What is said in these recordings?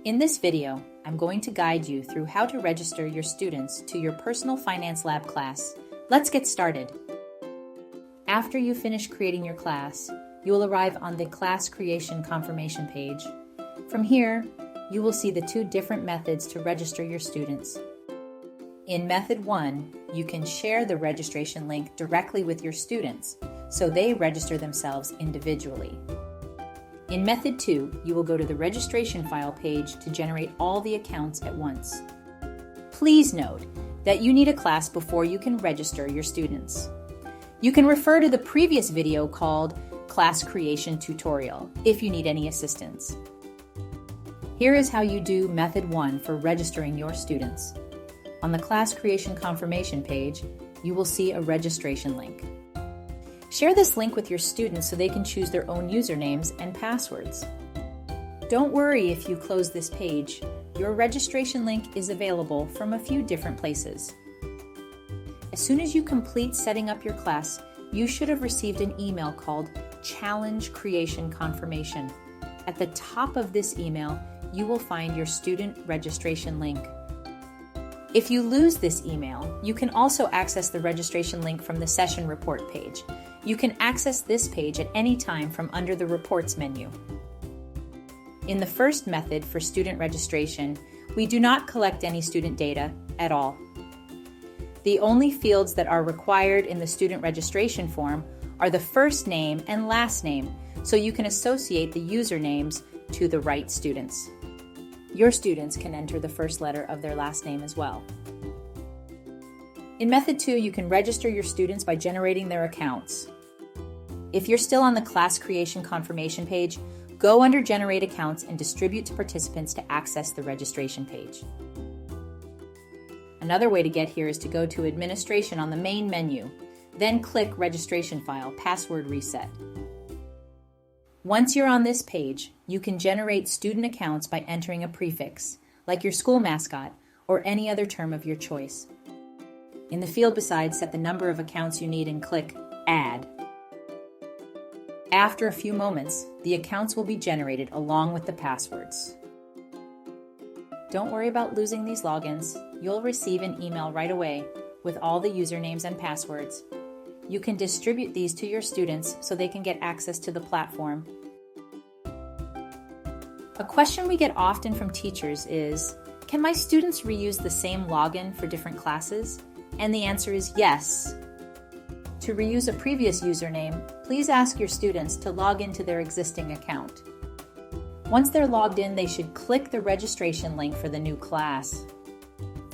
In this video, I'm going to guide you through how to register your students to your Personal Finance Lab class. Let's get started. After you finish creating your class, you will arrive on the class creation confirmation page. From here, you will see the two different methods to register your students. In Method 1, you can share the registration link directly with your students, so they register themselves individually. In Method 2, you will go to the registration file page to generate all the accounts at once. Please note that you need a class before you can register your students. You can refer to the previous video called Class Creation Tutorial if you need any assistance. Here is how you do Method 1 for registering your students. On the class creation confirmation page, you will see a registration link. Share this link with your students so they can choose their own usernames and passwords. Don't worry if you close this page. Your registration link is available from a few different places. As soon as you complete setting up your class, you should have received an email called Challenge Creation Confirmation. At the top of this email, you will find your student registration link. If you lose this email, you can also access the registration link from the session report page. You can access this page at any time from under the Reports menu. In the first method for student registration, we do not collect any student data at all. The only fields that are required in the student registration form are the first name and last name, so you can associate the usernames to the right students. Your students can enter the first letter of their last name as well. In Method 2, you can register your students by generating their accounts. If you're still on the class creation confirmation page, go under Generate Accounts and distribute to participants to access the registration page. Another way to get here is to go to Administration on the main menu, then click Registration File, Password Reset. Once you're on this page, you can generate student accounts by entering a prefix, like your school mascot or any other term of your choice. In the field beside, set the number of accounts you need and click Add. After a few moments, the accounts will be generated along with the passwords. Don't worry about losing these logins. You'll receive an email right away with all the usernames and passwords. You can distribute these to your students so they can get access to the platform. A question we get often from teachers is, can my students reuse the same login for different classes? And the answer is yes. To reuse a previous username, please ask your students to log into their existing account. Once they're logged in, they should click the registration link for the new class.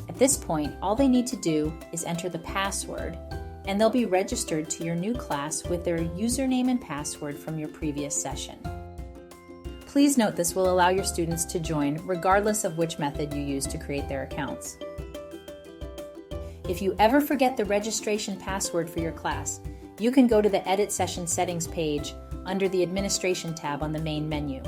At this point, all they need to do is enter the password, and they'll be registered to your new class with their username and password from your previous session. Please note this will allow your students to join regardless of which method you use to create their accounts. If you ever forget the registration password for your class, you can go to the Edit Session Settings page under the Administration tab on the main menu.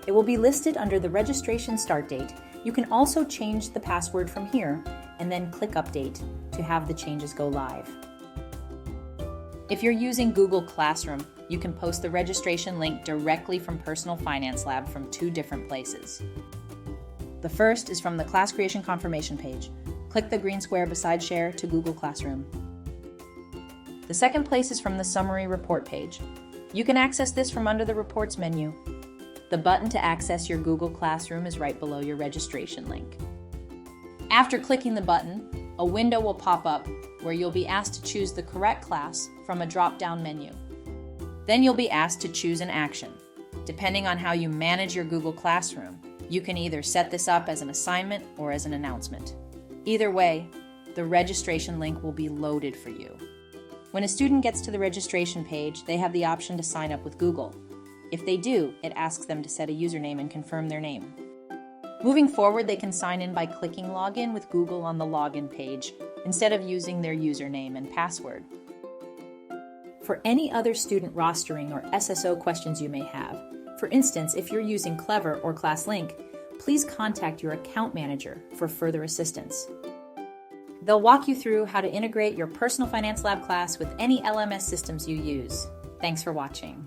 It will be listed under the registration start date. You can also change the password from here and then click Update to have the changes go live. If you're using Google Classroom, you can post the registration link directly from Personal Finance Lab from two different places. The first is from the class creation confirmation page. Click the green square beside Share to Google Classroom. The second place is from the Summary Report page. You can access this from under the Reports menu. The button to access your Google Classroom is right below your registration link. After clicking the button, a window will pop up where you'll be asked to choose the correct class from a drop-down menu. Then you'll be asked to choose an action. Depending on how you manage your Google Classroom, you can either set this up as an assignment or as an announcement. Either way, the registration link will be loaded for you. When a student gets to the registration page, they have the option to sign up with Google. If they do, it asks them to set a username and confirm their name. Moving forward, they can sign in by clicking Login with Google on the Login page instead of using their username and password. For any other student rostering or SSO questions you may have, for instance, if you're using Clever or ClassLink, please contact your account manager for further assistance. They'll walk you through how to integrate your Personal Finance Lab class with any LMS systems you use. Thanks for watching.